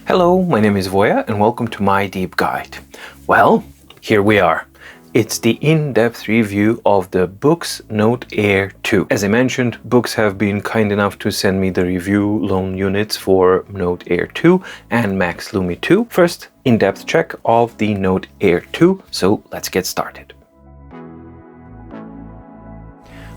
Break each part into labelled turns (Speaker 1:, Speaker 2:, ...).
Speaker 1: Hello, my name is Voya and welcome to my deep guide. Well, here we are. It's the in-depth review of the Boox Note Air 2. As I mentioned, Boox have been kind enough to send me the review loan units for Note Air 2 and Max Lumi 2. First, in-depth check of the Note Air 2, so let's get started.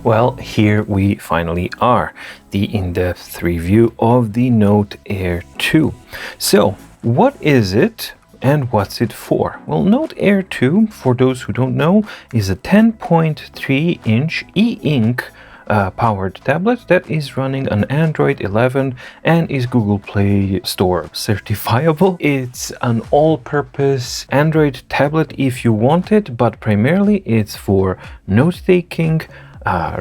Speaker 1: Well, here we finally are, the in-depth review of the Note Air 2. So, what is it and what's it for? Well, Note Air 2, for those who don't know, is a 10.3-inch e-ink powered tablet that is running on Android 11 and is Google Play Store certifiable. It's an all-purpose Android tablet if you want it, but primarily it's for note-taking,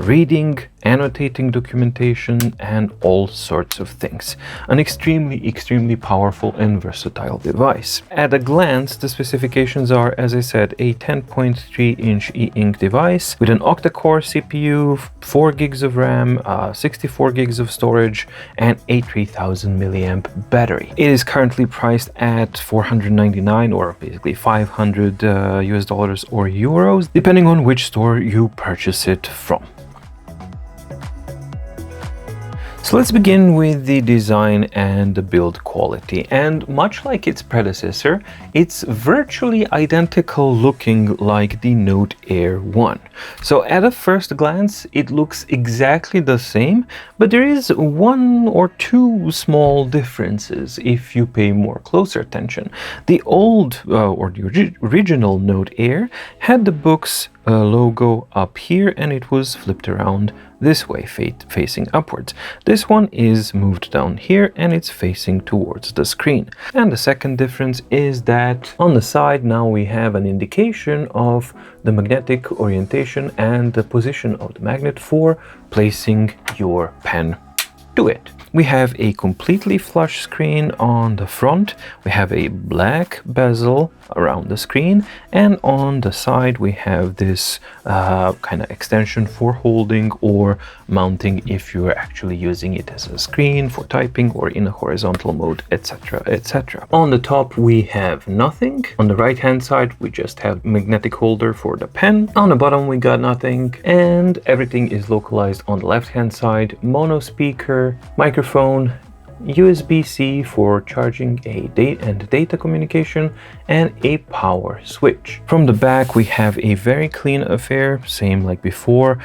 Speaker 1: reading, annotating documentation, and all sorts of things. An extremely powerful and versatile device. At a glance, the specifications are, as I said, a 10.3-inch e-ink device with an octa-core CPU, 4 gigs of RAM, 64 gigs of storage, and a 3000 milliamp battery. It is currently priced at $499, or basically $500 US dollars or euros, depending on which store you purchase it from. So let's begin with the design and the build quality, and much like its predecessor, it's virtually identical looking like the Note Air 1. So at a first glance it looks exactly the same, but there is one or two small differences if you pay more closer attention. The old or the original Note Air had the Boox logo up here and it was flipped around this way, facing upwards. This one is moved down here and it's facing towards the screen. And the second difference is that on the side now we have an indication of the magnetic orientation and the position of the magnet for placing your pen to it. We have a completely flush screen on the front, we have a black bezel around the screen, and on the side we have this kind of extension for holding or mounting if you're actually using it as a screen for typing or in a horizontal mode, etc, etc. On the top we have nothing. On the right hand side we just have magnetic holder for the pen. On the bottom we got nothing, and everything is localized on the left hand side. Mono speaker, microphone, USB-C for charging and data communication, and a power switch. From the back we have a very clean affair, same like before,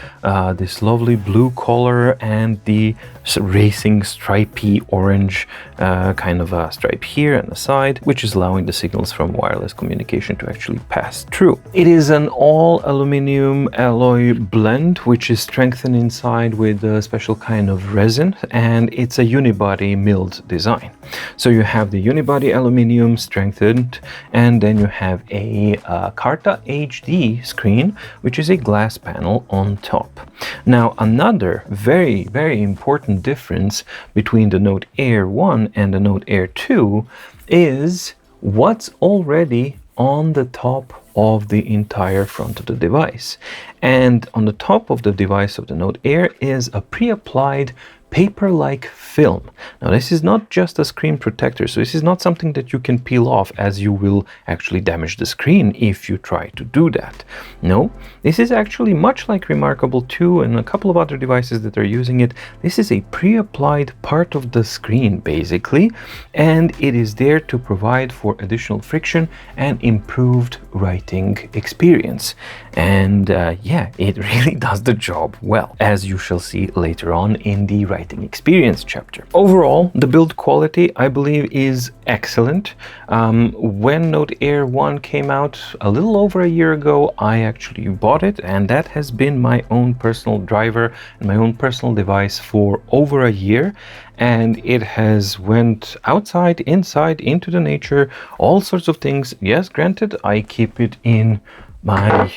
Speaker 1: this lovely blue color and the racing stripy orange kind of a stripe here on the side, which is allowing the signals from wireless communication to actually pass through. It is an all aluminum alloy blend which is strengthened inside with a special kind of resin, and it's a unibody milled design. So you have the unibody aluminum strengthened, and then you have a Carta HD screen, which is a glass panel on top. Now, another very important difference between the Note Air 1 and the Note Air 2 is what's already on the top of the entire front of the device. And on the top of the device of the Note Air is a pre-applied paper-like film. Now, this is not just a screen protector, so this is not something that you can peel off, as you will actually damage the screen if you try to do that. No, this is actually much like Remarkable 2 and a couple of other devices that are using it. This is a pre-applied part of the screen, basically, and it is there to provide for additional friction and improved writing experience. And yeah, it really does the job well, as you shall see later on in the writing experience chapter. Overall, the build quality, I believe, is excellent. When Note Air 1 came out a little over a year ago, I actually bought it, and that has been my own personal driver and my own personal device for over a year. And it has went outside, inside, into the nature, all sorts of things. Yes, granted, I keep it in my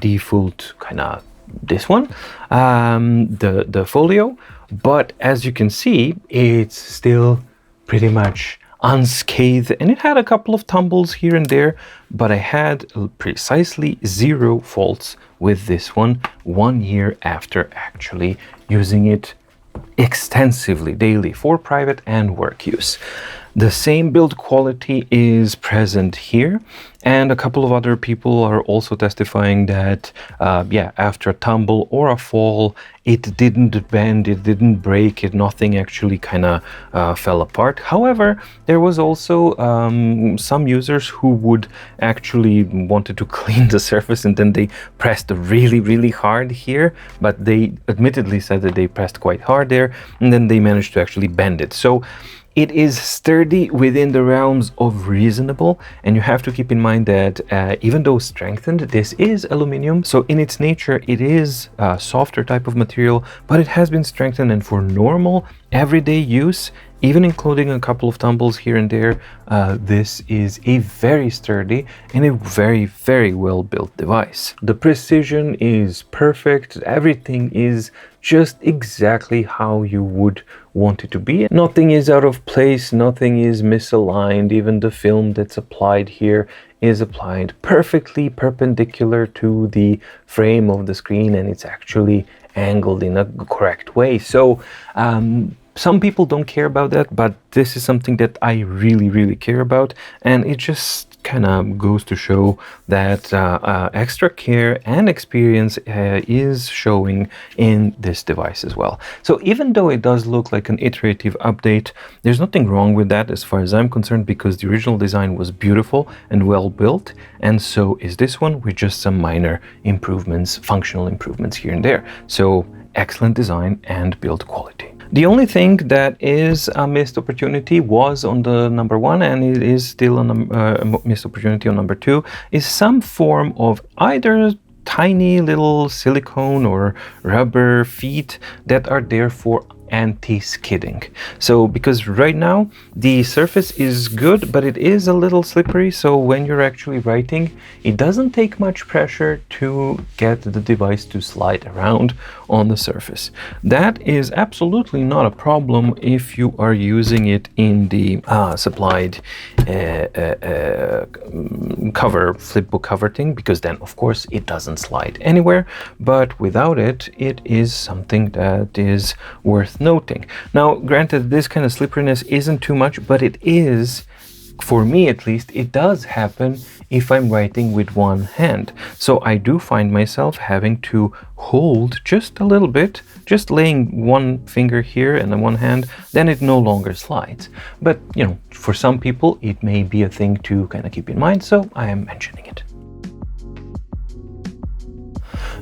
Speaker 1: default kind of this one, the folio, but as you can see, it's still pretty much unscathed, and it had a couple of tumbles here and there, but I had precisely 0 faults with this one 1 year after actually using it extensively daily for private and work use. The same build quality is present here, and a couple of other people are also testifying that, yeah, after a tumble or a fall, it didn't bend, it didn't break, nothing actually kind of fell apart. However, there was also some users who would actually wanted to clean the surface, and then they pressed really hard here, but they admittedly said that they pressed quite hard there, and then they managed to actually bend it. So it is sturdy within the realms of reasonable, and you have to keep in mind that even though strengthened, this is aluminum, so in its nature it is a softer type of material, but it has been strengthened, and for normal everyday use, even including a couple of tumbles here and there, this is a very sturdy and a very well built device. The precision is perfect, everything is just exactly how you would want it to be. Nothing is out of place, nothing is misaligned, even the film that's applied here is applied perfectly perpendicular to the frame of the screen, and it's actually angled in a correct way. So some people don't care about that, but this is something that I really care about, and it just kind of goes to show that extra care and experience is showing in this device as well. So even though it does look like an iterative update, there's nothing wrong with that as far as I'm concerned, because the original design was beautiful and well built, and so is this one, with just some minor improvements, functional improvements here and there. So excellent design and build quality. The only thing that is a missed opportunity was on the number one, and it is still a missed opportunity on number two, is some form of either tiny little silicone or rubber feet that are there for anti-skidding. So because right now the surface is good, but it is a little slippery, so when you're actually writing, it doesn't take much pressure to get the device to slide around on the surface. That is absolutely not a problem if you are using it in the supplied cover, flipbook cover thing, because then of course it doesn't slide anywhere, but without it, it is something that is worth noting. Now, granted, this kind of slipperiness isn't too much, but it is, for me at least, it does happen if I'm writing with one hand. So I do find myself having to hold just a little bit, just laying one finger here and then one hand, then it no longer slides. But, you know, for some people, it may be a thing to kind of keep in mind, so I am mentioning it.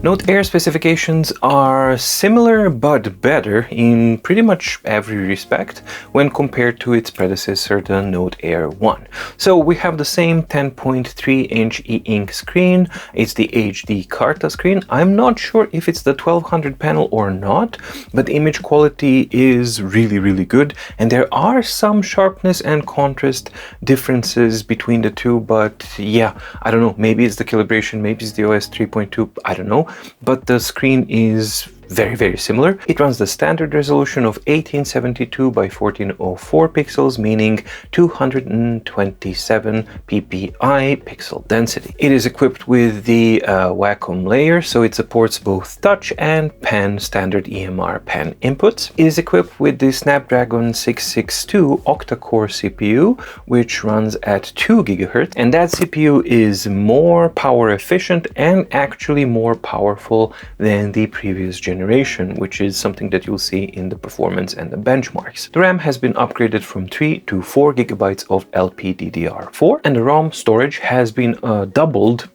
Speaker 1: Note Air specifications are similar but better in pretty much every respect when compared to its predecessor, the Note Air 1. So we have the same 10.3-inch e-ink screen. It's the HD Carta screen. I'm not sure if it's the 1200 panel or not, but the image quality is really good, and there are some sharpness and contrast differences between the two, but yeah, I don't know, maybe it's the calibration, maybe it's the OS 3.2, I don't know. But the screen is very similar. It runs the standard resolution of 1872 by 1404 pixels, meaning 227 ppi pixel density. It is equipped with the Wacom layer, so it supports both touch and pen standard EMR pen inputs. It is equipped with the Snapdragon 662 octa-core CPU, which runs at 2 GHz, and that CPU is more power efficient and actually more powerful than the previous generation, which is something that you'll see in the performance and the benchmarks. The RAM has been upgraded from 3 to 4 GB of LPDDR4, and the ROM storage has been doubled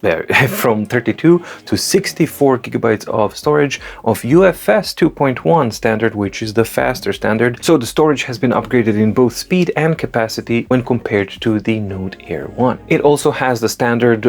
Speaker 1: from 32 to 64 GB of storage of UFS 2.1 standard, which is the faster standard. So the storage has been upgraded in both speed and capacity when compared to the Note Air 1. It also has the standard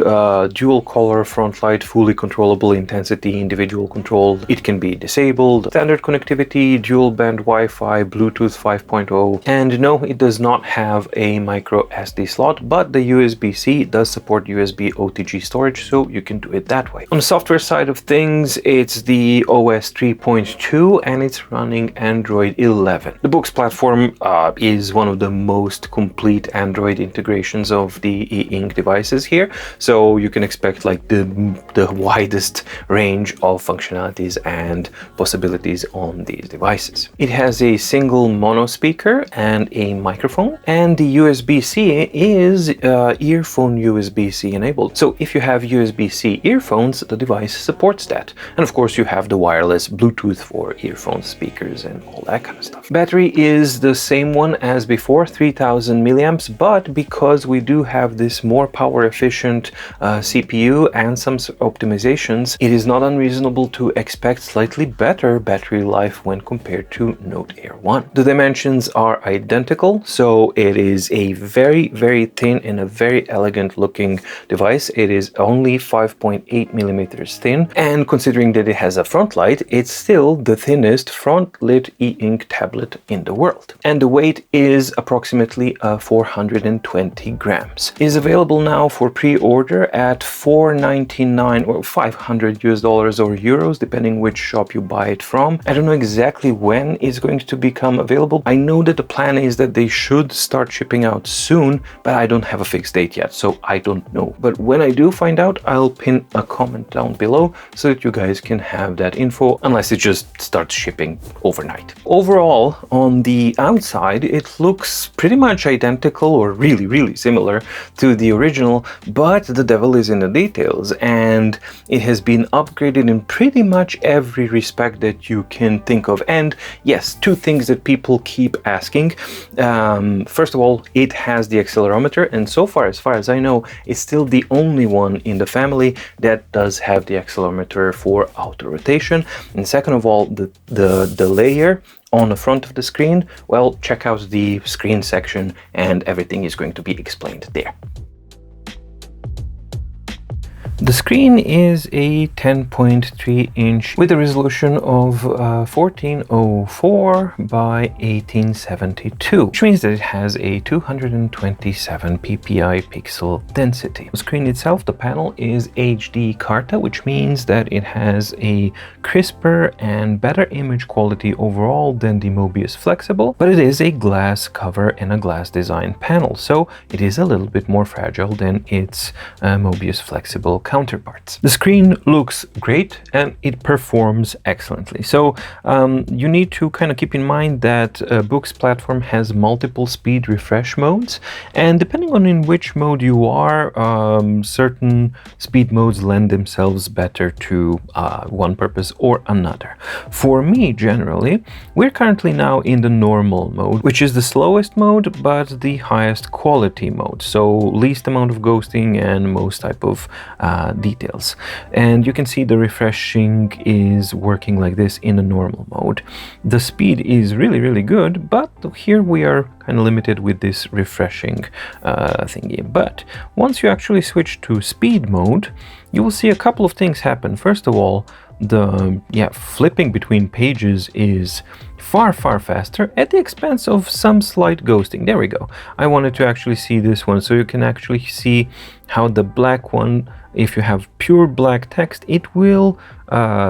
Speaker 1: dual color front light, fully controllable intensity, individual control. It can be disabled, standard connectivity, dual band Wi-Fi, Bluetooth 5.0, and no, it does not have a micro SD slot, but the USB-C does support USB OTG storage, so you can do it that way. On the software side of things, it's the OS 3.2 and it's running Android 11. The Boox platform is one of the most complete Android integrations of the e-ink devices here, so you can expect like the widest range of functionalities and possibilities on these devices. It has a single mono speaker and a microphone, and the USB-C is earphone USB-C enabled. So if you have USB-C earphones, the device supports that. And of course you have the wireless Bluetooth for earphone speakers and all that kind of stuff. Battery is the same one as before, 3000 milliamps, but because we do have this more power efficient CPU and some optimizations, it is not unreasonable to expect slightly better battery life when compared to Note Air 1. The dimensions are identical, so it is a very thin and a very elegant looking device. It is only 5.8 millimeters thin, and considering that it has a front light, it's still the thinnest front lit e-ink tablet in the world. And the weight is approximately 420 grams. It is available now for pre-order at $499 or $500 or euros, depending which shop you buy it from. I don't know exactly when it's going to become available. I know that the plan is that they should start shipping out soon, but I don't have a fixed date yet, so I don't know. But when I do find out, I'll pin a comment down below so that you guys can have that info, unless it just starts shipping overnight. Overall, on the outside, it looks pretty much identical or really similar to the original, but the devil is in the details, and it has been upgraded in pretty much every respect that you can think of. And yes, two things that people keep asking. First of all, it has the accelerometer, and so far as I know, it's still the only one in the family that does have the accelerometer for auto rotation. And second of all, the layer on the front of the screen, well, check out the screen section and everything is going to be explained there. The screen is a 10.3 inch with a resolution of 1404 by 1872, which means that it has a 227 ppi pixel density. The screen itself, the panel, is HD Carta, which means that it has a crisper and better image quality overall than the Mobius Flexible, but it is a glass cover and a glass design panel, so it is a little bit more fragile than its Mobius Flexible counterparts. The screen looks great and it performs excellently. So you need to kind of keep in mind that Boox platform has multiple speed refresh modes, and depending on in which mode you are, certain speed modes lend themselves better to one purpose or another. For me, generally, we're currently now in the normal mode, which is the slowest mode but the highest quality mode, so least amount of ghosting and most type of details. And you can see the refreshing is working like this in the normal mode. The speed is really good, but here we are kind of limited with this refreshing thingy. But once you actually switch to speed mode, you will see a couple of things happen. First of all, the flipping between pages is far faster at the expense of some slight ghosting. There we go. I wanted to actually see this one so you can actually see how the black one, if you have pure black text, it will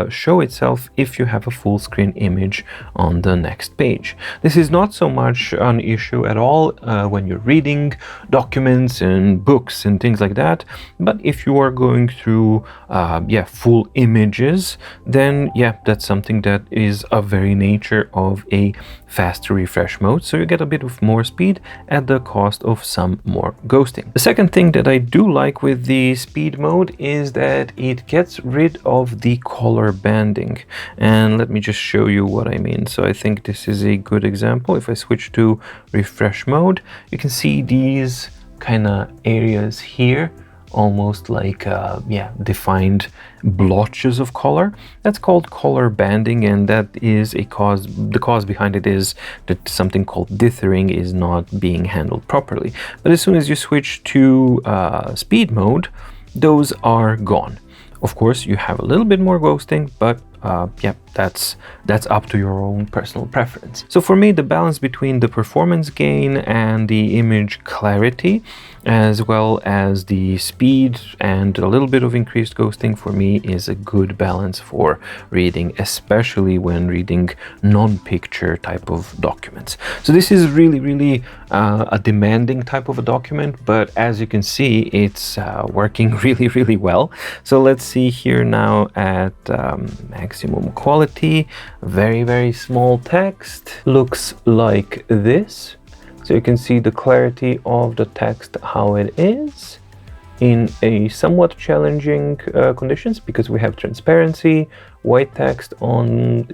Speaker 1: show itself if you have a full screen image on the next page. This is not so much an issue at all when you're reading documents and books and things like that, but if you are going through full images, then that's something that is a very nature of a faster refresh mode, so you get a bit of more speed at the cost of some more ghosting. The second thing that I do like with the speed mode is that it gets rid of the color banding, and let me just show you what I mean. So I think this is a good example. If I switch to refresh mode, you can see these kind of areas here, almost like defined blotches of color. That's called color banding, and that is the cause behind it is that something called dithering is not being handled properly. But as soon as you switch to speed mode, those are gone. Of course, you have a little bit more ghosting, but that's up to your own personal preference. So for me, the balance between the performance gain and the image clarity, as well as the speed and a little bit of increased ghosting, for me is a good balance for reading, especially when reading non-picture type of documents. So this is really a demanding type of a document, but as you can see, it's working really well. So let's see here now at maximum quality. Very, very small text. Looks like this. So you can see the clarity of the text, how it is in a somewhat challenging conditions, because we have transparency, white text on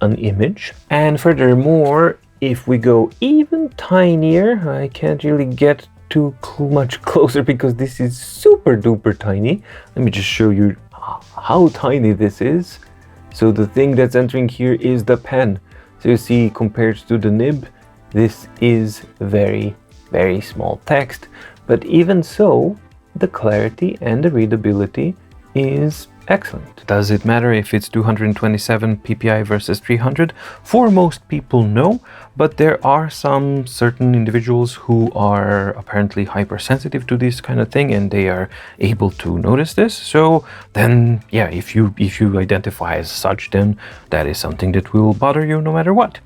Speaker 1: an image. And furthermore, if we go even tinier, I can't really get too much closer because this is super duper tiny. Let me just show you how tiny this is. So the thing that's entering here is the pen. So you see, compared to the nib, this is very, very small text. But even so, the clarity and the readability is excellent. Does it matter if it's 227 ppi versus 300? For most people, no, but there are some certain individuals who are apparently hypersensitive to this kind of thing, and they are able to notice this. So then, yeah, if you identify as such, then that is something that will bother you no matter what.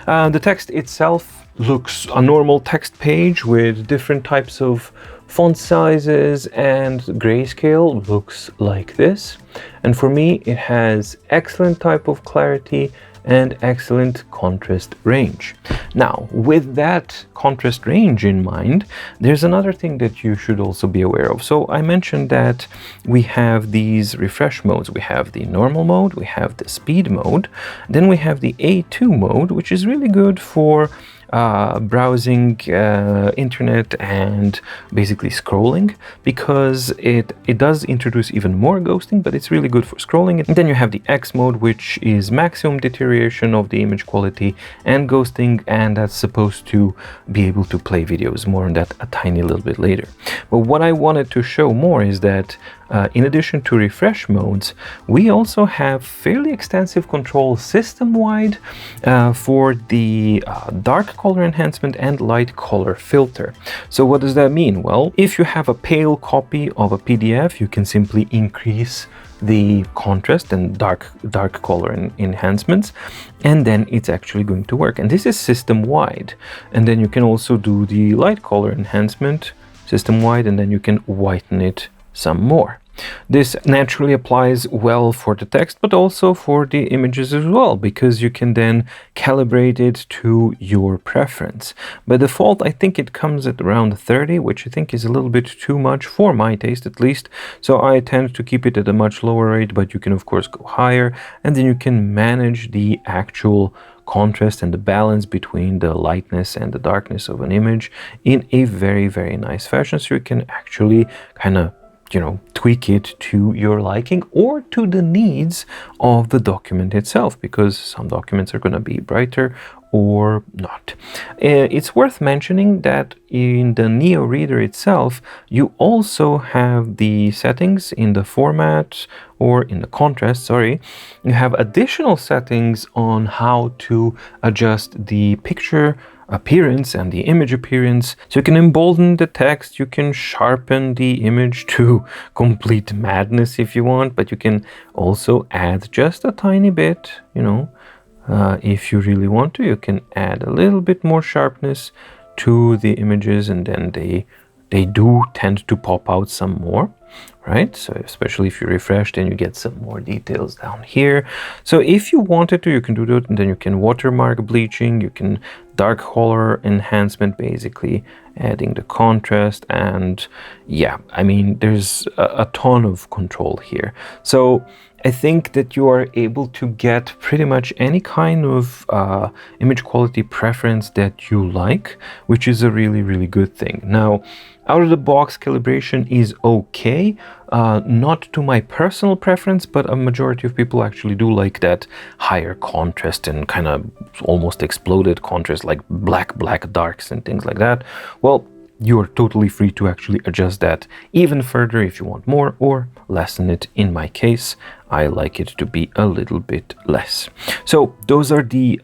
Speaker 1: The text itself looks a normal text page with different types of font sizes, and grayscale looks like this. And for me, it has excellent type of clarity and excellent contrast range. Now, with that contrast range in mind, there's another thing that you should also be aware of. So I mentioned that we have these refresh modes. We have the normal mode, we have the speed mode, then we have the A2 mode, which is really good for browsing internet and basically scrolling, because it does introduce even more ghosting, but it's really good for scrolling. And then you have the X mode, which is maximum deterioration of the image quality and ghosting, and that's supposed to be able to play videos. More on that a tiny little bit later. But what I wanted to show more is that in addition to refresh modes, we also have fairly extensive control system-wide for the dark color enhancement and light color filter. So what does that mean? Well, if you have a pale copy of a PDF, you can simply increase the contrast and dark color enhancements, and then it's actually going to work. And this is system-wide. And then you can also do the light color enhancement system-wide, and then you can whiten it some more. This naturally applies well for the text, but also for the images as well, because you can then calibrate it to your preference. By default, I think it comes at around 30, which I think is a little bit too much for my taste at least. So I tend to keep it at a much lower rate, but you can of course go higher, and then you can manage the actual contrast and the balance between the lightness and the darkness of an image in a very, very nice fashion. So you can actually kind of tweak it to your liking or to the needs of the document itself, because some documents are going to be brighter or not. It's worth mentioning that in the Neo Reader itself, you also have the settings in the format or in the contrast, sorry. You have additional settings on how to adjust the picture appearance and the image appearance. So you can embolden the text, you can sharpen the image to complete madness if you want, but you can also add just a tiny bit, if you really want to. You can add a little bit more sharpness to the images, and then they do tend to pop out some more, right? So especially if you refresh, then you get some more details down here. So if you wanted to, you can do that, and then you can watermark bleaching, you can dark color enhancement, basically adding the contrast, and yeah, I mean, there's a ton of control here. So I think that you are able to get pretty much any kind of image quality preference that you like, which is a really, really good thing. Now, out of the box calibration is okay, not to my personal preference, but a majority of people actually do like that higher contrast and kind of almost exploded contrast, like black darks and things like that. Well, you are totally free to actually adjust that even further if you want more, or lessen it. In my case, I like it to be a little bit less. So those are the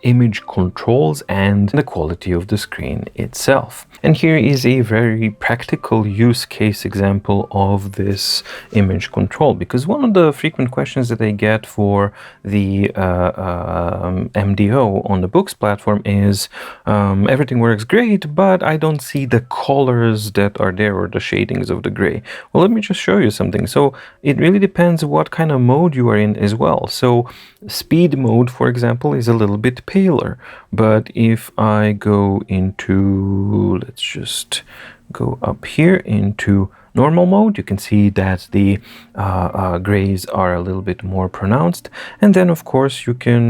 Speaker 1: image controls and the quality of the screen itself. And here is a very practical use case example of this image control, because one of the frequent questions that I get for the MDO on the Boox platform is everything works great, but I don't see the colors that are there or the shadings of the gray. Well, let me just show you something. So it really depends what kind of mode you are in as well. So speed mode, for example, is a little bit paler, but if I go into, let's just go up here into normal mode, you can see that the grays are a little bit more pronounced. And then of course you can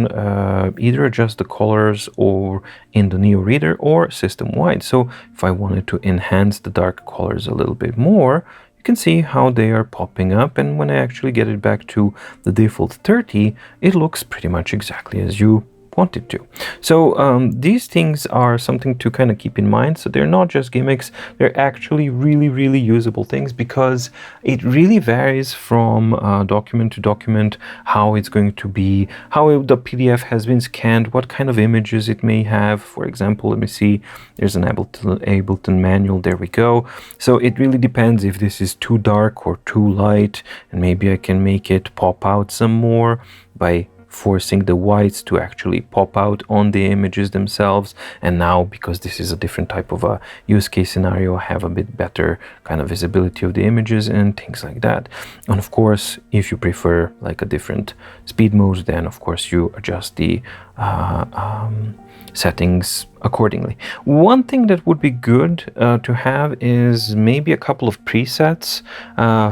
Speaker 1: either adjust the colors or in the Neo Reader or system wide. So if I wanted to enhance the dark colors a little bit more, you can see how they are popping up, and when I actually get it back to the default 30, it looks pretty much exactly as you wanted to. So these things are something to kind of keep in mind. So they're not just gimmicks, they're actually really usable things, because it really varies from document to document how it's going to be, how the PDF has been scanned, what kind of images it may have. For example, let me see, there's an Ableton manual, there we go. So it really depends if this is too dark or too light, and maybe I can make it pop out some more by forcing the whites to actually pop out on the images themselves. And now, because this is a different type of a use case scenario, I have a bit better kind of visibility of the images and things like that. And of course, if you prefer like a different speed mode, then of course you adjust the settings accordingly. One thing that would be good to have is maybe a couple of presets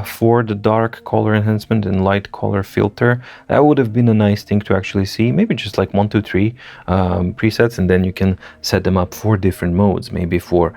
Speaker 1: for the dark color enhancement and light color filter. That would have been a nice thing to actually see. Maybe just like 1, 2, 3 presets, and then you can set them up for different modes. Maybe for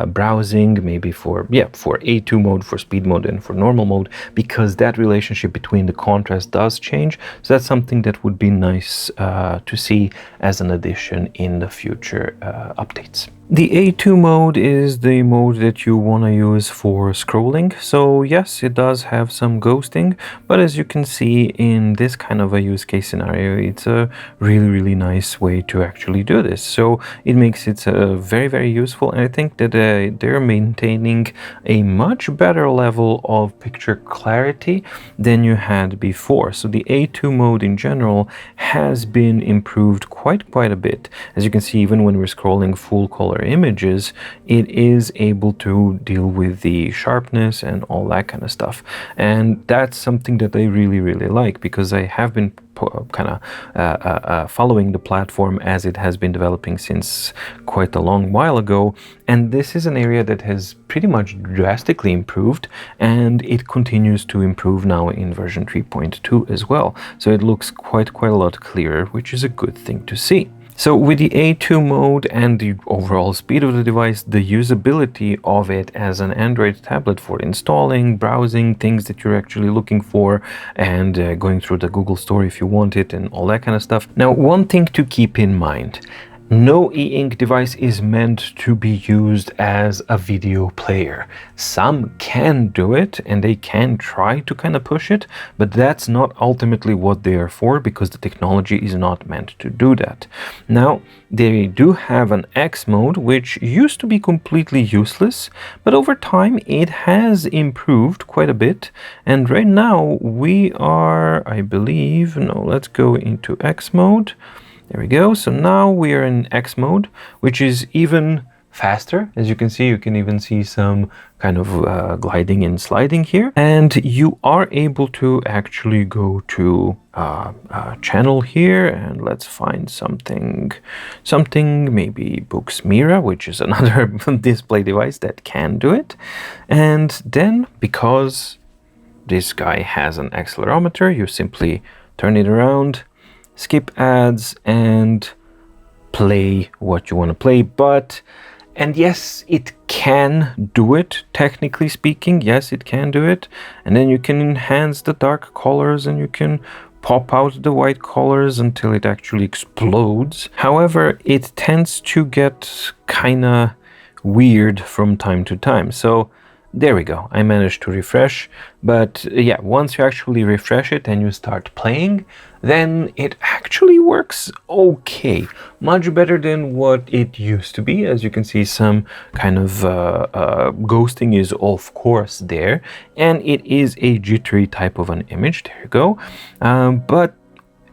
Speaker 1: browsing, maybe for A2 mode, for speed mode, and for normal mode, because that relationship between the contrast does change. So that's something that would be nice to see as an addition in the future updates. The A2 mode is the mode that you want to use for scrolling. So yes, it does have some ghosting, but as you can see in this kind of a use case scenario, it's a really nice way to actually do this. So it makes it very useful, and I think that they're maintaining a much better level of picture clarity than you had before. So the A2 mode in general has been improved quite a bit. As you can see, even when we're scrolling full color images, it is able to deal with the sharpness and all that kind of stuff. And that's something that I really like, because I have been kind of following the platform as it has been developing since quite a long while ago, and this is an area that has pretty much drastically improved, and it continues to improve now in version 3.2 as well. So it looks quite a lot clearer, which is a good thing to see. So with the A2 mode and the overall speed of the device, the usability of it as an Android tablet for installing, browsing, things that you're actually looking for, and going through the Google Store if you want it, and all that kind of stuff. Now, one thing to keep in mind: no e-ink device is meant to be used as a video player. Some can do it, and they can try to kind of push it, but that's not ultimately what they are for, because the technology is not meant to do that. Now, they do have an X mode, which used to be completely useless, but over time it has improved quite a bit. And right now we are, I believe, no, let's go into X mode. There we go. So now we are in X mode, which is even faster. As you can see, you can even see some kind of gliding and sliding here. And you are able to actually go to channel here, and let's find something maybe Boox Mira, which is another display device that can do it. And then, because this guy has an accelerometer, you simply turn it around, skip ads, and play what you want to play. And yes, it can do it, technically speaking. Yes, it can do it. And then you can enhance the dark colors, and you can pop out the white colors until it actually explodes. However, it tends to get kinda weird from time to time. So there we go, I managed to refresh. But yeah, once you actually refresh it and you start playing, then it actually works okay. Much better than what it used to be. As you can see, some kind of ghosting is of course there, and it is a jittery type of an image. There you go. But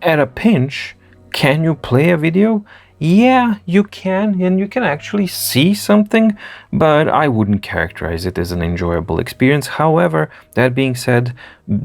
Speaker 1: at a pinch, can you play a video? Yeah, you can, and you can actually see something, but I wouldn't characterize it as an enjoyable experience. However, that being said,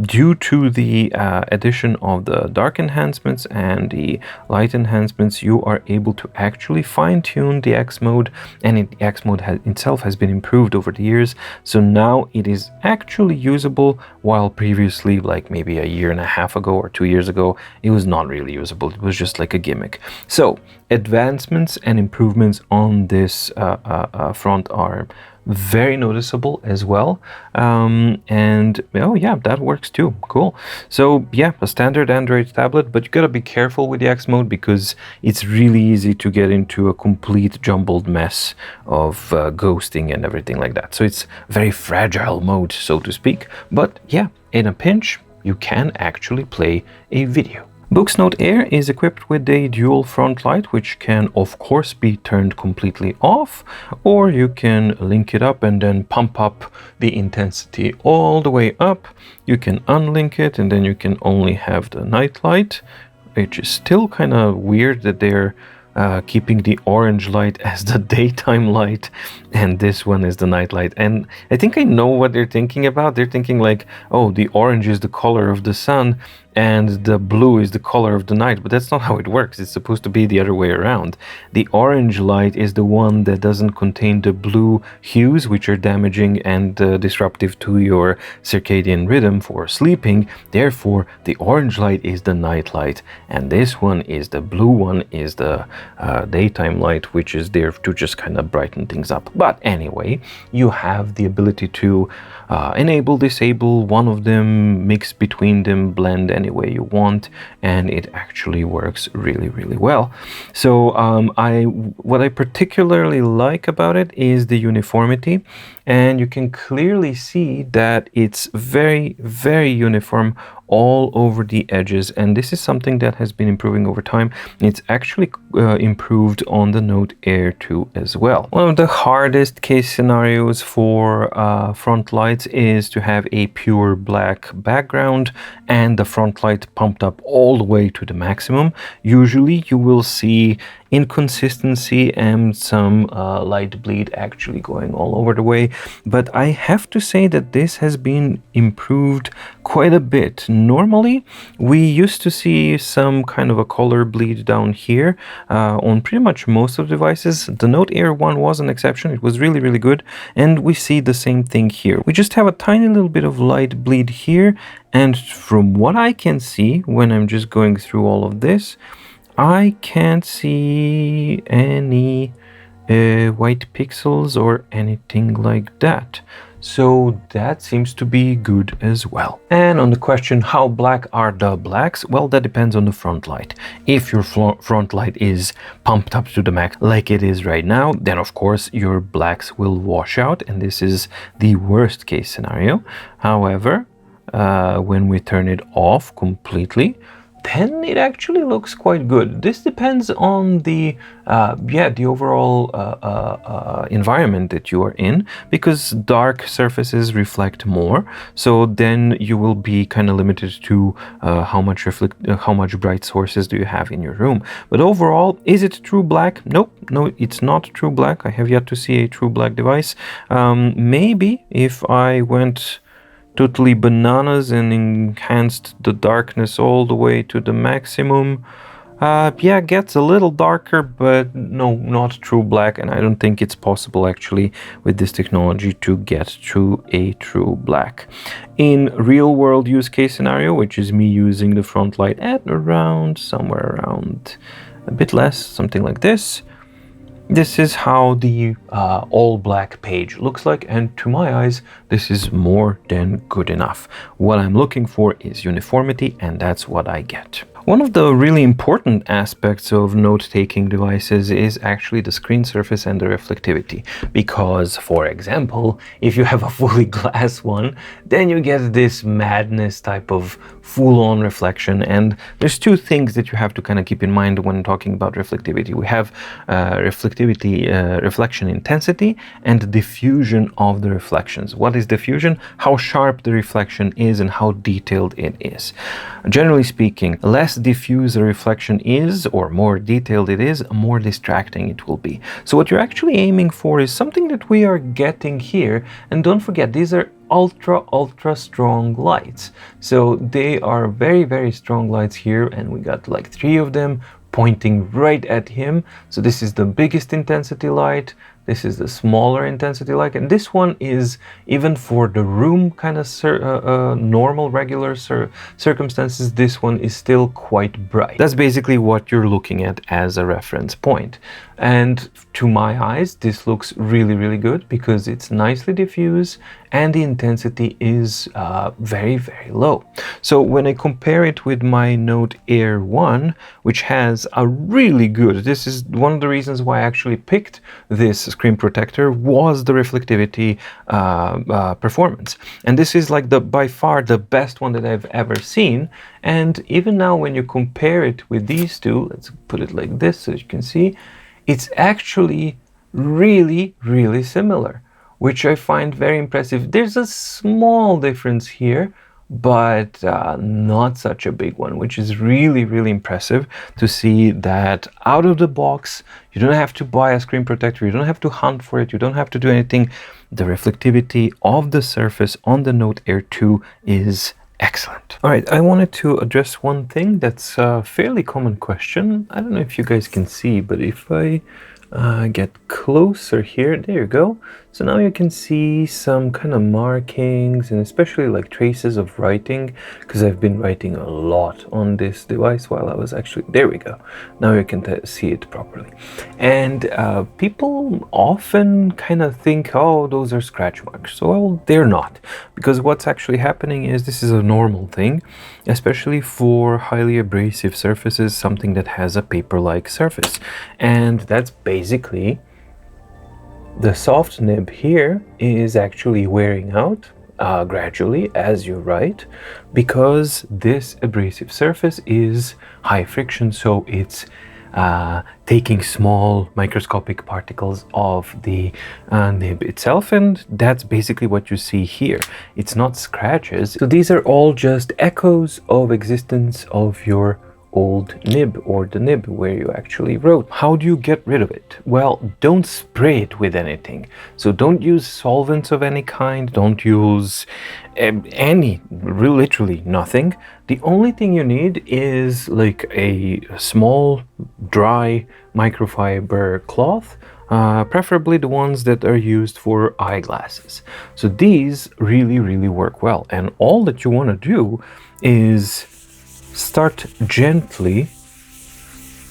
Speaker 1: due to the addition of the dark enhancements and the light enhancements, you are able to actually fine-tune the X mode, and the X mode itself has been improved over the years, so now it is actually usable, while previously, like maybe a year and a half ago or 2 years ago, it was not really usable. It was just like a gimmick. So advancements and improvements on this front are very noticeable as well, and oh yeah, that works too. Cool. So yeah, a standard Android tablet, but you gotta be careful with the X mode because it's really easy to get into a complete jumbled mess of ghosting and everything like that. So it's very fragile mode, so to speak, but yeah, in a pinch you can actually play a video. Boox Note Air is equipped with a dual front light, which can of course be turned completely off, or you can link it up and then pump up the intensity all the way up. You can unlink it and then you can only have the night light, which is still kind of weird that they're keeping the orange light as the daytime light and this one is the night light. And I think I know what they're thinking about. They're thinking like, oh, the orange is the color of the sun and the blue is the color of the night, but that's not how it works. It's supposed to be the other way around. The orange light is the one that doesn't contain the blue hues, which are damaging and disruptive to your circadian rhythm for sleeping. Therefore, the orange light is the night light, and this one is the blue one, is the daytime light, which is there to just kind of brighten things up. But anyway, you have the ability to enable, disable one of them, mix between them, blend any way you want, and it actually works really, really well. So what I particularly like about it is the uniformity, and you can clearly see that it's very, very uniform all over the edges, and this is something that has been improving over time. It's actually improved on the Note Air 2 as well. One of the hardest case scenarios for front lights is to have a pure black background and the front light pumped up all the way to the maximum. Usually you will see inconsistency and some light bleed actually going all over the way, but I have to say that this has been improved quite a bit. Normally we used to see some kind of a color bleed down here on pretty much most of the devices. The Note Air 1 was an exception. It was really, really good, and we see the same thing here. We just have a tiny little bit of light bleed here, and from what I can see when I'm just going through all of this, I can't see any white pixels or anything like that. So that seems to be good as well. And on the question, how black are the blacks? Well, that depends on the front light. If your front light is pumped up to the max like it is right now, then of course your blacks will wash out, and this is the worst case scenario. However, when we turn it off completely, then it actually looks quite good. This depends on the overall environment that you are in, because dark surfaces reflect more, so then you will be kind of limited to how much bright sources do you have in your room. But overall, is it true black? Nope, no, it's not true black. I have yet to see a true black device. Maybe if I went totally bananas and enhanced the darkness all the way to the maximum, yeah, it gets a little darker, but no, not true black, and I don't think it's possible actually with this technology to get to a true black. In real world use case scenario, which is me using the front light at somewhere around a bit less, something like this, this is how the all black page looks like, and to my eyes this is more than good enough. What I'm looking for is uniformity, and that's what I get. One of the really important aspects of note-taking devices is actually the screen surface and the reflectivity, because, for example, if you have a fully glass one, then you get this madness type of full-on reflection, and there's two things that you have to kind of keep in mind when talking about reflectivity. We have reflectivity, reflection intensity, and diffusion of the reflections. What is diffusion? How sharp the reflection is and how detailed it is. Generally speaking, less diffuse a reflection is, or more detailed it is, more distracting it will be. So what you're actually aiming for is something that we are getting here. And don't forget, these are ultra strong lights. So they are very strong lights here, and we got like 3 of them pointing right at him. So this is the biggest intensity light, this is the smaller intensity light, and this one is, even for the room kind of normal regular circumstances, this one is still quite bright. That's basically what you're looking at as a reference point. And to my eyes, this looks really good because it's nicely diffuse and the intensity is very low. So when I compare it with my Note Air 1, which has a really good, this is one of the reasons why I actually picked this screen protector, was the reflectivity performance. And this is like by far the best one that I've ever seen. And even now when you compare it with these two, let's put it like this so you can see, it's actually really similar, which I find very impressive. There's a small difference here, but not such a big one, which is really impressive to see that out of the box. You don't have to buy a screen protector, you don't have to hunt for it, you don't have to do anything. The reflectivity of the surface on the Note Air 2 is excellent. All right, I wanted to address one thing that's a fairly common question. I don't know if you guys can see, but if I get closer here, there you go. So now you can see some kind of markings and especially like traces of writing, because I've been writing a lot on this device while I was actually, there we go. Now you can see it properly. And people often kind of think, oh, those are scratch marks. So well, they're not, because what's actually happening is this is a normal thing, especially for highly abrasive surfaces, something that has a paper-like surface. And that's basically the soft nib here is actually wearing out gradually as you write, because this abrasive surface is high friction, so it's taking small microscopic particles of the nib itself, and that's basically what you see here. It's not scratches, so these are all just echoes of existence of your old nib, or the nib where you actually wrote. How do you get rid of it? Well, don't spray it with anything. So don't use solvents of any kind, don't use literally nothing. The only thing you need is like a small dry microfiber cloth, preferably the ones that are used for eyeglasses. So these really work well, and all that you want to do is start gently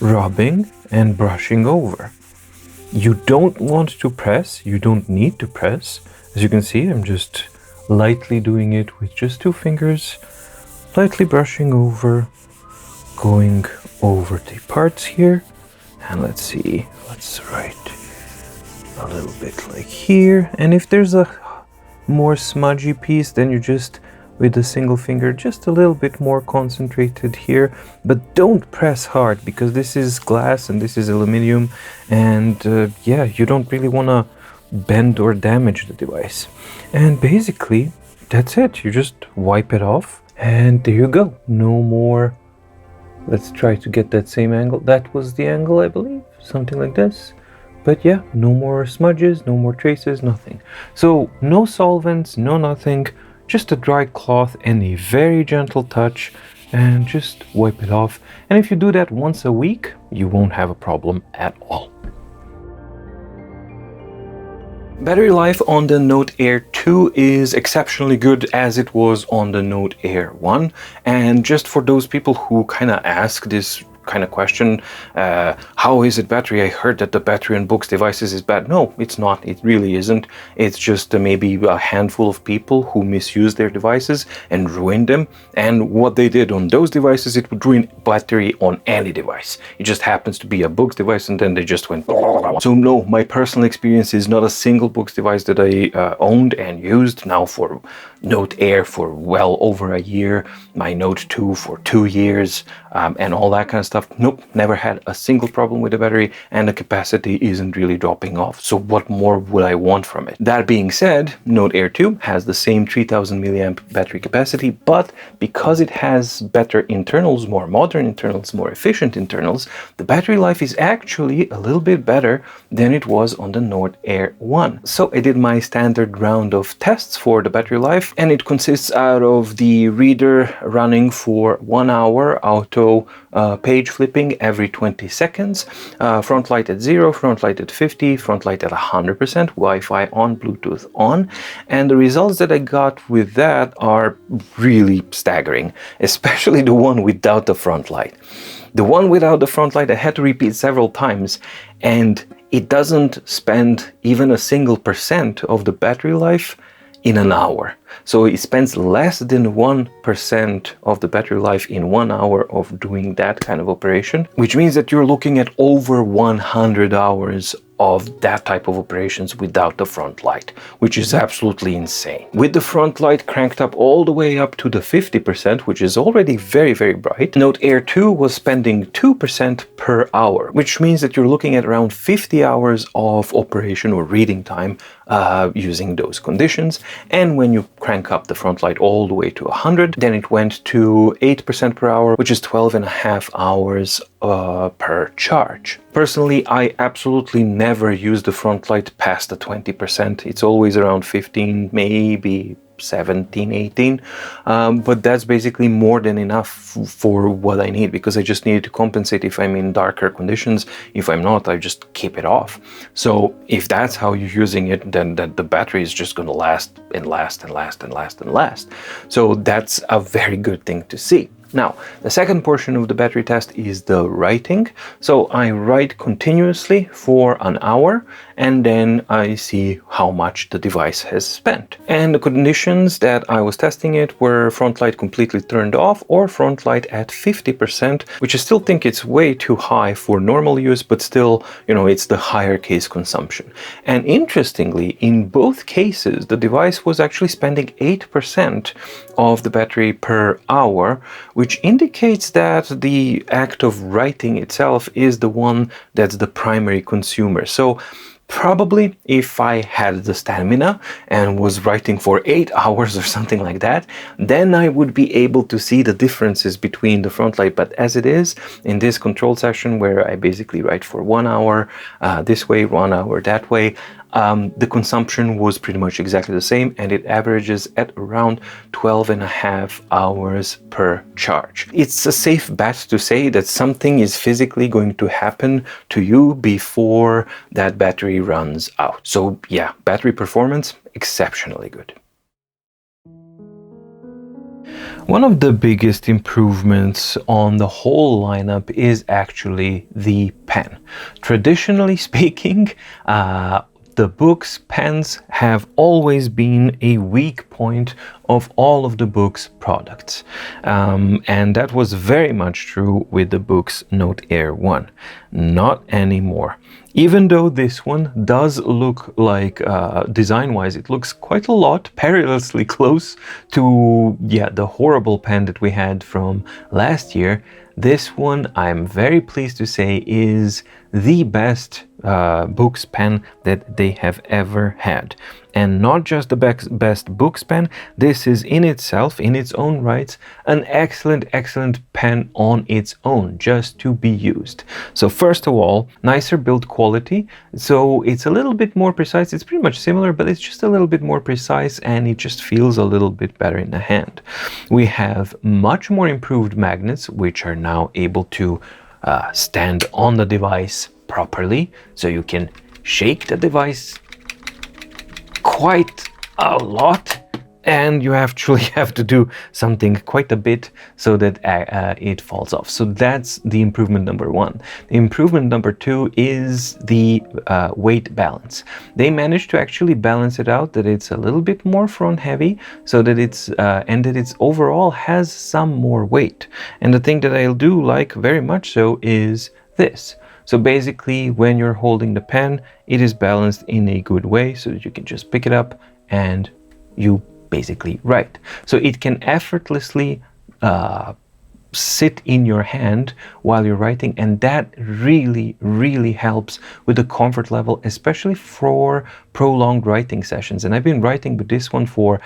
Speaker 1: rubbing and brushing over. You don't want to press, you don't need to press. As you can see, I'm just lightly doing it with just 2 fingers, lightly brushing over, going over the parts here. And let's see, let's write a little bit like here. And if there's a more smudgy piece, then you just, with a single finger, just a little bit more concentrated here, but don't press hard, because this is glass and this is aluminum, and yeah, you don't really want to bend or damage the device. And basically that's it. You just wipe it off and there you go. No more. Let's try to get that same angle. That was the angle, I believe, something like this. But yeah, no more smudges, no more traces, nothing. So no solvents, no nothing. Just a dry cloth and a very gentle touch, and just wipe it off. And if you do that once a week, you won't have a problem at all. Battery life on the Note Air 2 is exceptionally good, as it was on the Note Air 1. And just for those people who kind of ask this kind of question, how is it battery? I heard that the battery on Boox devices is bad. No, it's not. It really isn't. It's just maybe a handful of people who misuse their devices and ruin them. And what they did on those devices, it would ruin battery on any device. It just happens to be a Boox device, and then they just went. So no, my personal experience is not a single Boox device that I owned and used now for Note Air for well over a year, my Note 2 for 2 years, and all that kind of stuff. stuff. Nope, never had a single problem with the battery, and the capacity isn't really dropping off. So what more would I want from it? That being said, Note Air 2 has the same 3000 milliamp battery capacity, but because it has better internals, more modern internals, more efficient internals, the battery life is actually a little bit better than it was on the Note Air 1. So I did my standard round of tests for the battery life, and it consists out of the reader running for 1 hour, auto page flipping every 20 seconds, front light at 0, front light at 50, front light at 100%, Wi-Fi on, Bluetooth on, and the results that I got with that are really staggering, especially the one without the front light. The one without the front light I had to repeat several times, and it doesn't spend even a single % of the battery life in an hour. So it spends less than 1% of the battery life in 1 hour of doing that kind of operation, which means that you're looking at over 100 hours of that type of operations without the front light, which is absolutely insane. With the front light cranked up all the way up to the 50%, which is already very, very bright, Note Air 2 was spending 2% per hour, which means that you're looking at around 50 hours of operation or reading time using those conditions. And when you crank up the front light all the way to 100, then it went to 8% per hour, which is 12.5 hours per charge. Personally, I absolutely never use the front light past the 20%. It's always around 15, maybe 17, 18, but that's basically more than enough for what I need, because I just need to compensate if I'm in darker conditions. If I'm not, I just keep it off. So if that's how you're using it, then the battery is just going to last and last and last and last and last. So that's a very good thing to see. Now, the second portion of the battery test is the writing. So I write continuously for an hour, and then I see how much the device has spent. And the conditions that I was testing it were front light completely turned off or front light at 50%, which I still think it's way too high for normal use, but still, you know, it's the higher case consumption. And interestingly, in both cases, the device was actually spending 8% of the battery per hour, which indicates that the act of writing itself is the one that's the primary consumer. So probably if I had the stamina and was writing for 8 hours or something like that, then I would be able to see the differences between the front light. But as it is, in this control session where I basically write for 1 hour this way, 1 hour that way, the consumption was pretty much exactly the same, and it averages at around 12.5 hours per charge. It's a safe bet to say that something is physically going to happen to you before that battery runs out. So yeah, battery performance, exceptionally good. One of the biggest improvements on the whole lineup is actually the pen. Traditionally speaking, the Boox pens have always been a weak point of all of the Boox products. And that was very much true with the Boox Note Air 1. Not anymore. Even though this one does look like, design-wise, it looks quite a lot perilously close to, the horrible pen that we had from last year, this one, I'm very pleased to say, is the best Boox pen that they have ever had. And not just the best Boox pen, this is in itself, in its own rights, an excellent pen on its own, just to be used. So first of all, nicer build quality, so it's a little bit more precise. It's pretty much similar, but it's just a little bit more precise, and it just feels a little bit better in the hand. We have much more improved magnets, which are now able to stand on the device properly, so you can shake the device quite a lot, and you actually have to do something quite a bit so that it falls off. So that's the improvement number one. The improvement number two is the weight balance. They managed to actually balance it out, that it's a little bit more front heavy, so that it's and that it's overall has some more weight. And the thing that I do like very much so is this. So basically, when you're holding the pen, it is balanced in a good way so that you can just pick it up and you basically write. So it can effortlessly sit in your hand while you're writing, and that really helps with the comfort level, especially for prolonged writing sessions. And I've been writing with this one for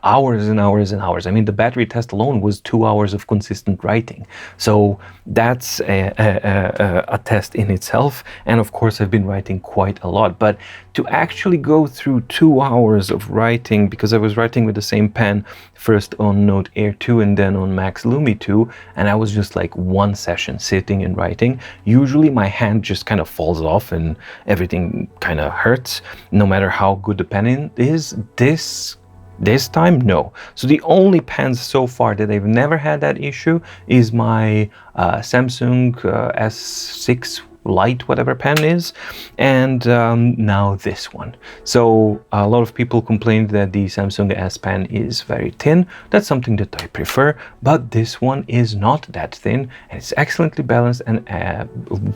Speaker 1: hours and hours and hours. I mean, the battery test alone was 2 hours of consistent writing, so that's a test in itself. And of course I've been writing quite a lot, but to actually go through 2 hours of writing, because I was writing with the same pen first on Note Air 2 and then on Max Lumi 2, and I was just like one session sitting and writing. Usually my hand just kind of falls off and everything kind of hurts, no matter how good the pen is. This time, no. So the only pens so far that I've never had that issue is my Samsung S6 Lite, whatever pen is, and now this one. So a lot of people complained that the Samsung S Pen is very thin. That's something that I prefer, but this one is not that thin, and it's excellently balanced and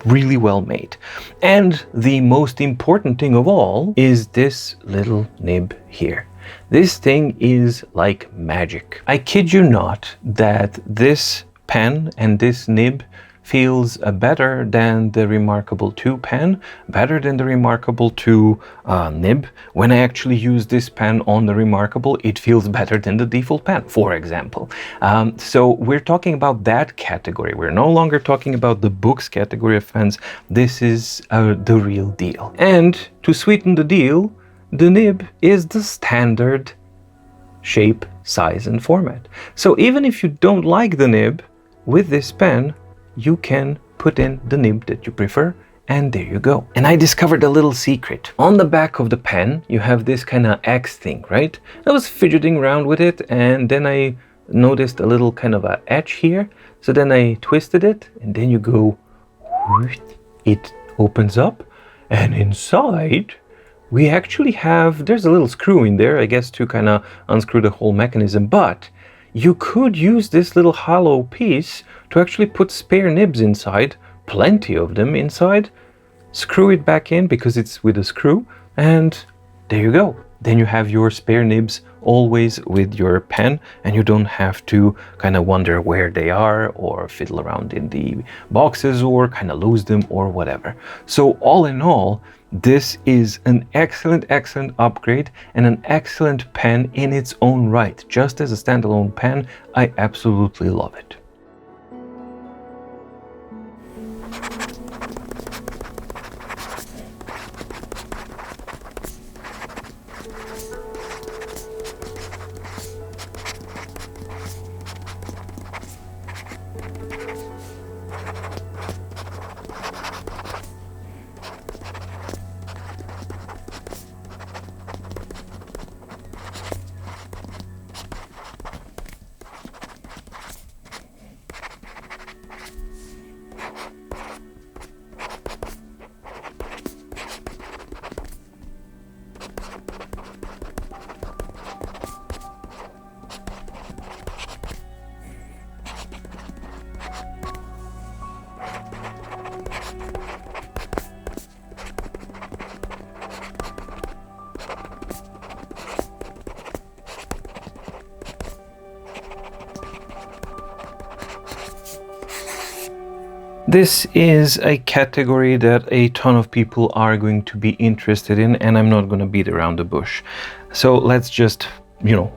Speaker 1: really well made. And the most important thing of all is this little nib here. This thing is like magic. I kid you not that this pen and this nib feels better than the Remarkable 2 pen, better than the Remarkable 2 nib. When I actually use this pen on the Remarkable, it feels better than the default pen, for example. So we're talking about that category. We're no longer talking about the Boox category of pens. This is the real deal. And to sweeten the deal, the nib is the standard shape, size, and format. So even if you don't like the nib, with this pen, you can put in the nib that you prefer, and there you go. And I discovered a little secret. On the back of the pen, you have this kind of X thing, right? I was fidgeting around with it, and then I noticed a little kind of a edge here. So then I twisted it, and then you go, it opens up, and inside, we actually have, there's a little screw in there, I guess, to kind of unscrew the whole mechanism, but you could use this little hollow piece to actually put spare nibs inside, plenty of them inside, screw it back in because it's with a screw, and there you go. Then you have your spare nibs always with your pen, and you don't have to kind of wonder where they are or fiddle around in the boxes or kind of lose them or whatever. So all in all, this is an excellent upgrade and an excellent pen in its own right. Just as a standalone pen, I absolutely love it. This is a category that a ton of people are going to be interested in, and I'm not going to beat around the bush. So let's just,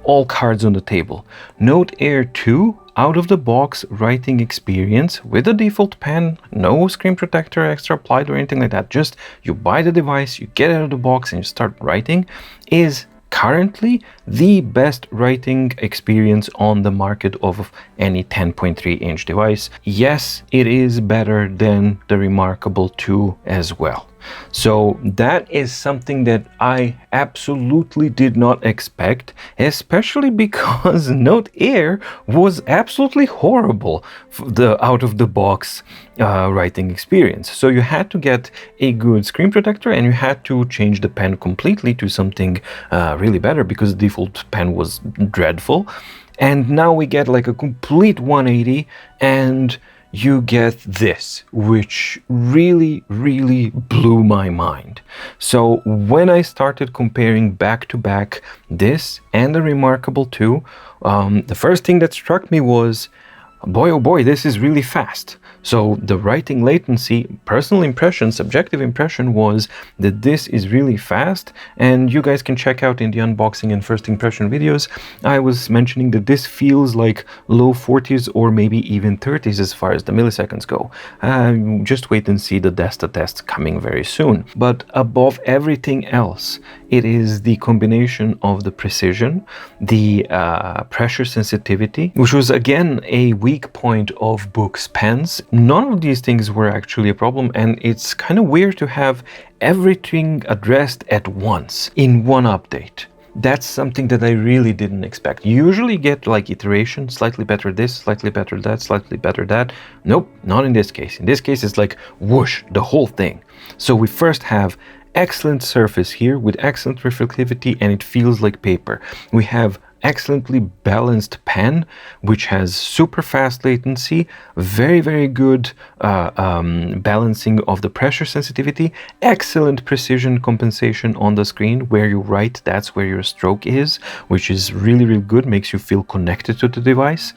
Speaker 1: all cards on the table. Note Air 2 out of the box writing experience with a default pen, no screen protector extra applied or anything like that. Just you buy the device, you get out of the box and you start writing, is currently the best writing experience on the market of any 10.3-inch device. Yes, it is better than the Remarkable 2 as well. So that is something that I absolutely did not expect, especially because Note Air was absolutely horrible for the out-of-the-box writing experience. So you had to get a good screen protector and you had to change the pen completely to something really better because the default pen was dreadful. And now we get like a complete 180 and you get this, which really blew my mind. So when I started comparing back to back this and the Remarkable 2, the first thing that struck me was, boy oh boy, this is really fast. So the writing latency, personal impression, subjective impression was that this is really fast, and you guys can check out in the unboxing and first impression videos, I was mentioning that this feels like low 40s or maybe even 30s as far as the milliseconds go. Just wait and see the D.E.S.T.A test coming very soon. But above everything else, it is the combination of the precision, the pressure sensitivity, which was again a weak point of Boox pens. None of these things were actually a problem, and it's kind of weird to have everything addressed at once in one update. That's something that I really didn't expect. You usually get like iteration, slightly better this, slightly better that, slightly better that. Nope, not in this case. In this case, it's like whoosh, the whole thing. So we first have excellent surface here with excellent reflectivity, and it feels like paper. We have excellently balanced pen, which has super fast latency, very good balancing of the pressure sensitivity, excellent precision compensation on the screen. Where you write, that's where your stroke is, which is really good, makes you feel connected to the device.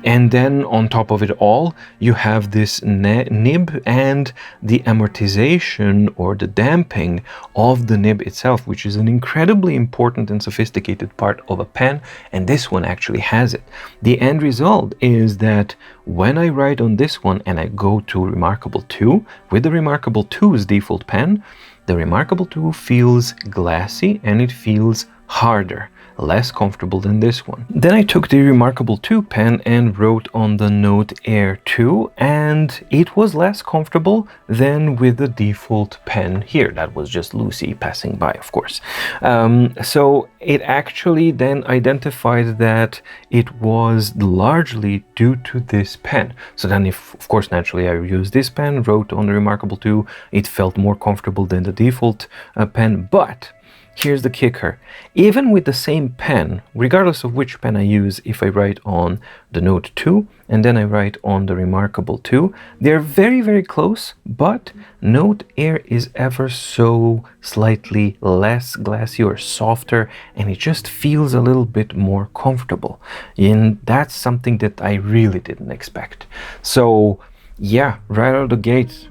Speaker 1: And then on top of it all, you have this nib and the amortization or the damping of the nib itself, which is an incredibly important and sophisticated part of a pen, and this one actually has it. The end result is that when I write on this one and I go to Remarkable 2, with the Remarkable 2's default pen, the Remarkable 2 feels glassy and it feels harder, less comfortable than this one. Then I took the Remarkable 2 pen and wrote on the Note Air 2, and it was less comfortable than with the default pen here. That was just Lucy passing by, of course. So it actually then identified that it was largely due to this pen. So then of course, naturally I used this pen, wrote on the Remarkable 2, it felt more comfortable than the default pen, but here's the kicker. Even with the same pen, regardless of which pen I use, if I write on the Note 2 and then I write on the Remarkable 2, they're very close, but Note Air is ever so slightly less glassy or softer, and it just feels a little bit more comfortable. And that's something that I really didn't expect. So yeah, right out of the gate,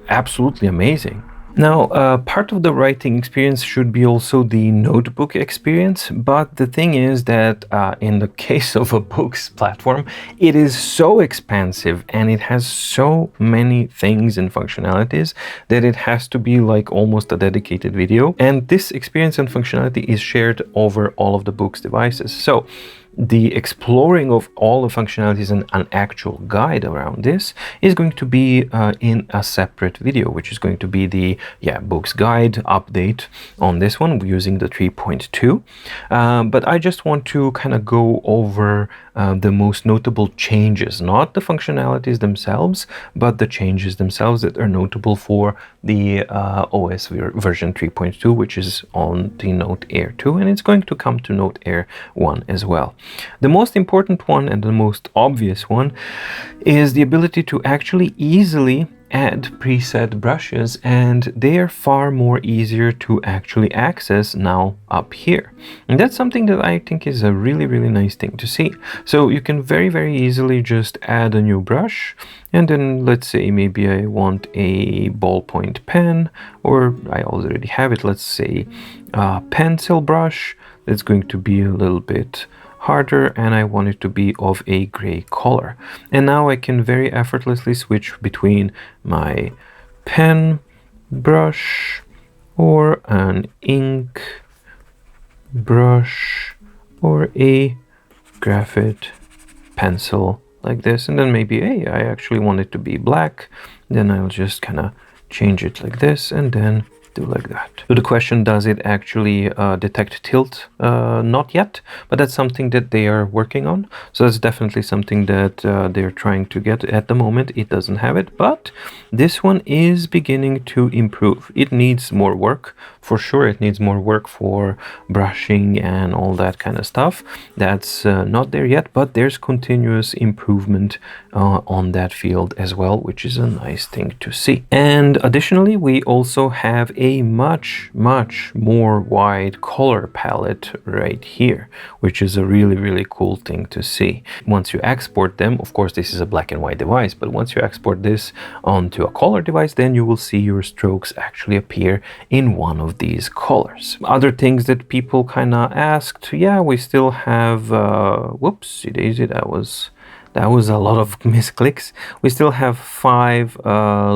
Speaker 1: absolutely amazing. Now, part of the writing experience should be also the notebook experience, but the thing is that in the case of a Boox platform, it is so expansive and it has so many things and functionalities that it has to be like almost a dedicated video. And this experience and functionality is shared over all of the Boox devices. So the exploring of all the functionalities and an actual guide around this is going to be in a separate video, which is going to be the Boox guide update on this one using the 3.2. But I just want to kind of go over the most notable changes, not the functionalities themselves, but the changes themselves that are notable for the OS version 3.2, which is on the Note Air 2, and it's going to come to Note Air 1 as well. The most important one and the most obvious one is the ability to actually easily add preset brushes, and they are far more easier to actually access now up here. And that's something that I think is a really nice thing to see. So you can very easily just add a new brush, and then let's say maybe I want a ballpoint pen, or I already have it, let's say a pencil brush that's going to be a little bit harder, and I want it to be of a gray color. And now I can very effortlessly switch between my pen brush or an ink brush or a graphite pencil like this. And then maybe, hey, I actually want it to be black. Then I'll just kind of change it like this and then do like that. So the question, does it actually detect tilt? Not yet, but that's something that they are working on. So that's definitely something that they're trying to get. At the moment it doesn't have it, but this one is beginning to improve. It needs more work For sure, it needs more work for brushing and all that kind of stuff. That's not there yet, but there's continuous improvement on that field as well, which is a nice thing to see. And additionally, we also have a much more wide color palette right here, which is a really cool thing to see. Once you export them, of course this is a black and white device, but once you export this onto a color device, then you will see your strokes actually appear in one of these colors. Other things that people kind of asked, yeah, we still have whoopsie daisy, that was a lot of misclicks. We still have 5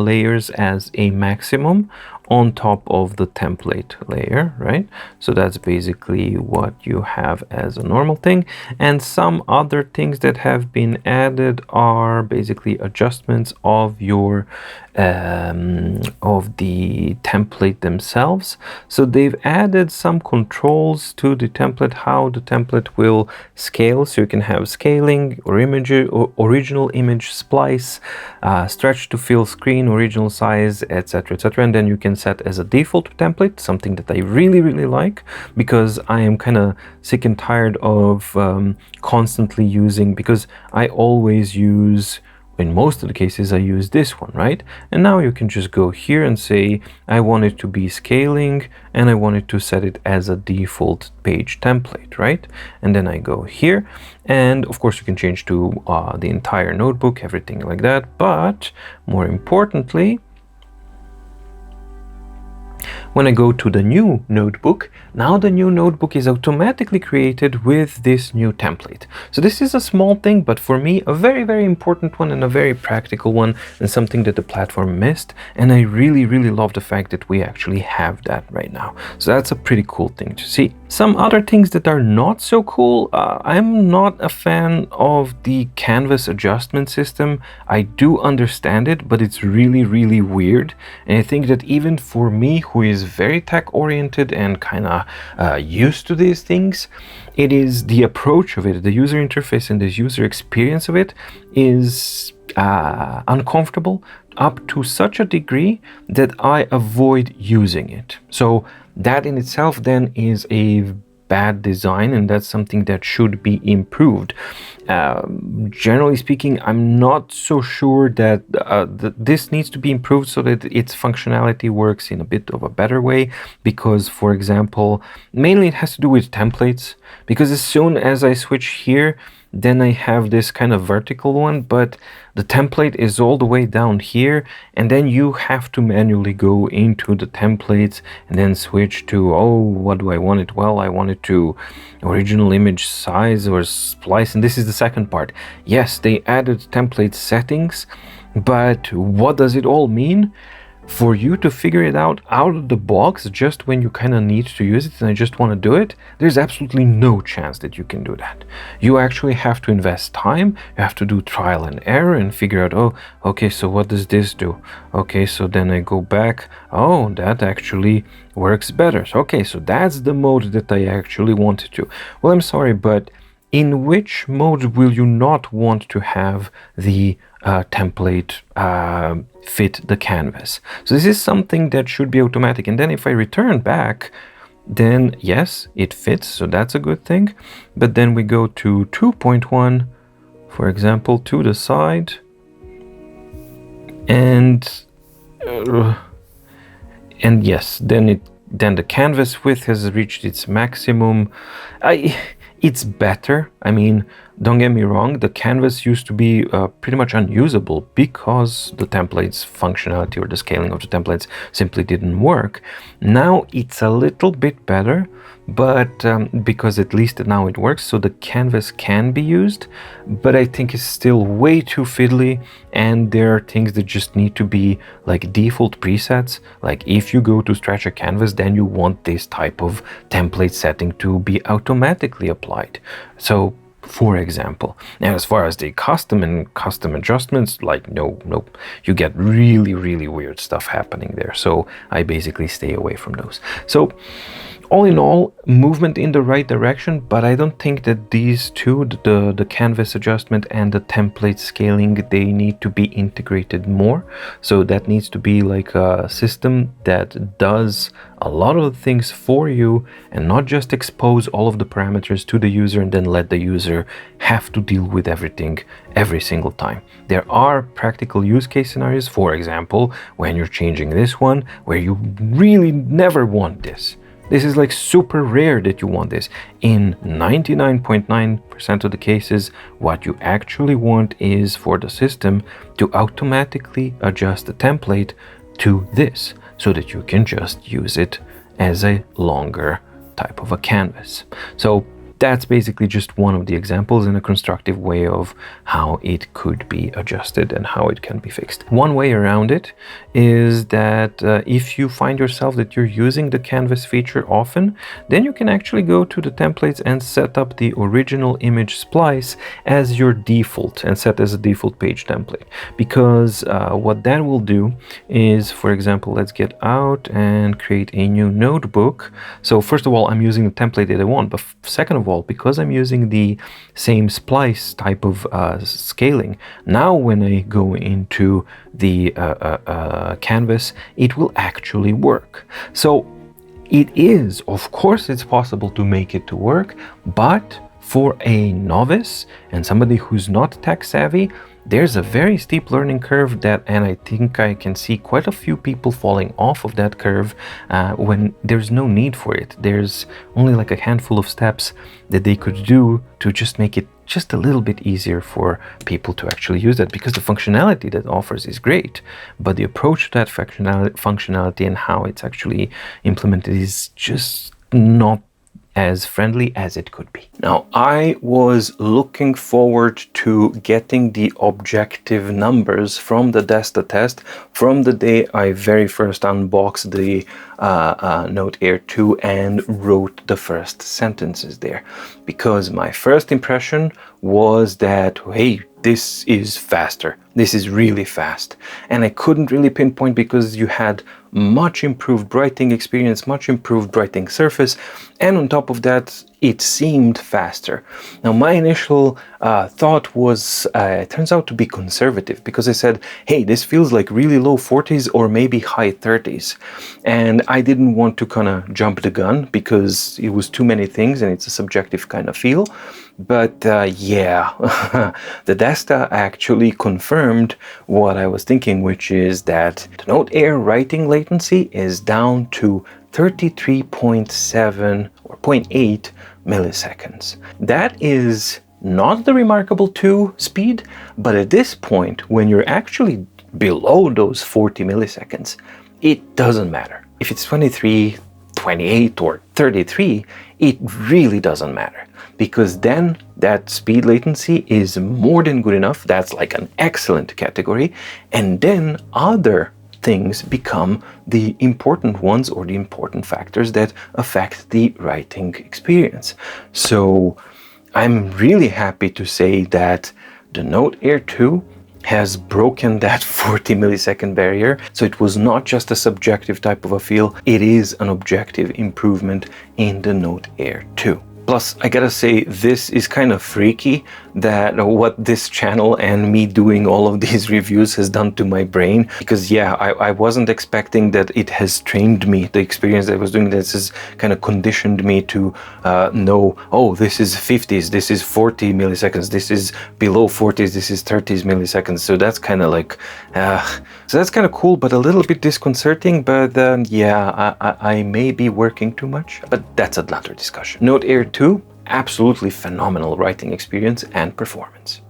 Speaker 1: layers as a maximum on top of the template layer, right? So that's basically what you have as a normal thing. And some other things that have been added are basically adjustments of your of the template themselves. So they've added some controls to the template, how the template will scale. So you can have scaling or image or original image splice, stretch to fill screen, original size, etc, etc. And then you can set as a default template, something that I really like, because I am kind of sick and tired of constantly using, because I always use, in most of the cases I use this one, right? And now you can just go here and say I want it to be scaling and I want it to set it as a default page template, right? And then I go here, and of course you can change to the entire notebook, everything like that. But more importantly, when I go to the new notebook, now the new notebook is automatically created with this new template. So this is a small thing, but for me, a very important one and a very practical one, and something that the platform missed. And I really love the fact that we actually have that right now. So that's a pretty cool thing to see. Some other things that are not so cool, I'm not a fan of the canvas adjustment system. I do understand it, but it's really weird. And I think that even for me, who is very tech oriented and kind of used to these things, it is the approach of it, the user interface and the user experience of it is uncomfortable up to such a degree that I avoid using it. So that in itself then is a bad design, and that's something that should be improved. Generally speaking, I'm not so sure that this needs to be improved so that its functionality works in a bit of a better way, because, for example, mainly it has to do with templates, because as soon as I switch here, then I have this kind of vertical one, but the template is all the way down here, and then you have to manually go into the templates and then switch to, oh, what do I want it? Well, I want it to original image size or splice, and this is the second part. Yes, they added template settings, but what does it all mean? For you to figure it out of the box just when you kind of need to use it and I just want to do it, there's absolutely no chance that you can do that. You actually have to invest time, you have to do trial and error and figure out, oh, okay, so what does this do? Okay, so then I go back, oh, that actually works better. So, okay, so that's the mode that I actually wanted to. Well, I'm sorry, but in which mode will you not want to have the template fit the canvas? So this is something that should be automatic. And then if I return back, then yes, it fits, so that's a good thing. But then we go to 2.1, for example, to the side, and yes, then the canvas width has reached its maximum. It's better. I mean, don't get me wrong, the canvas used to be pretty much unusable because the templates functionality or the scaling of the templates simply didn't work. Now it's a little bit better, but because at least now it works, so the canvas can be used, but I think it's still way too fiddly, and there are things that just need to be like default presets. Like if you go to stretch a canvas, then you want this type of template setting to be automatically applied. So for example, and as far as the custom adjustments, like nope, you get really weird stuff happening there. So I basically stay away from those. So All in all, movement in the right direction, but I don't think that these two, the canvas adjustment and the template scaling, they need to be integrated more. So that needs to be like a system that does a lot of things for you and not just expose all of the parameters to the user and then let the user have to deal with everything every single time. There are practical use case scenarios, for example, when you're changing this one, where you really never want this. This is like super rare that you want this. In 99.9% of the cases, what you actually want is for the system to automatically adjust the template to this, so that you can just use it as a longer type of a canvas. So that's basically just one of the examples in a constructive way of how it could be adjusted and how it can be fixed. One way around it is that if you find yourself that you're using the canvas feature often, then you can actually go to the templates and set up the original image splice as your default and set as a default page template. Because what that will do is, for example, let's get out and create a new notebook. So first of all, I'm using the template that I want, but second of all, because I'm using the same splice type of scaling, now when I go into the canvas, it will actually work. So it is, of course, it's possible to make it to work, but for a novice and somebody who's not tech savvy, there's a very steep learning curve and I think I can see quite a few people falling off of that curve when there's no need for it. There's only like a handful of steps that they could do to just make it just a little bit easier for people to actually use that, because the functionality that offers is great, but the approach to that functionality and how it's actually implemented is just not as friendly as it could be. Now, I was looking forward to getting the objective numbers from the D.E.S.T.A test from the day I very first unboxed the Note Air 2 and wrote the first sentences there, because my first impression was that, hey, this is faster. This is really fast. And I couldn't really pinpoint because you had much improved writing experience, much improved writing surface, and on top of that, it seemed faster. Now, my initial thought was, turns out to be conservative, because I said, hey, this feels like really low 40s or maybe high 30s. And I didn't want to kind of jump the gun because it was too many things and it's a subjective kind of feel. But yeah, the D.E.S.T.A actually confirmed what I was thinking, which is that the Note Air writing latency is down to 33.7 or 0.8 milliseconds. That is not the Remarkable 2 speed, but at this point, when you're actually below those 40 milliseconds, it doesn't matter. If it's 23, 28 or 33, it really doesn't matter, because then that speed latency is more than good enough. That's like an excellent category. And then other things become the important ones, or the important factors that affect the writing experience. So I'm really happy to say that the Note Air 2 has broken that 40 millisecond barrier. So it was not just a subjective type of a feel, it is an objective improvement in the Note Air 2. Plus, I gotta say, this is kind of freaky that what this channel and me doing all of these reviews has done to my brain. Because yeah, I wasn't expecting that it has trained me. The experience that I was doing this has kind of conditioned me to know, oh, this is 50s, this is 40 milliseconds, this is below 40s, this is 30s milliseconds. So that's kind of like, so that's kind of cool, but a little bit disconcerting. But yeah, I may be working too much, but that's another discussion. Note Air 2, absolutely phenomenal writing experience and performance.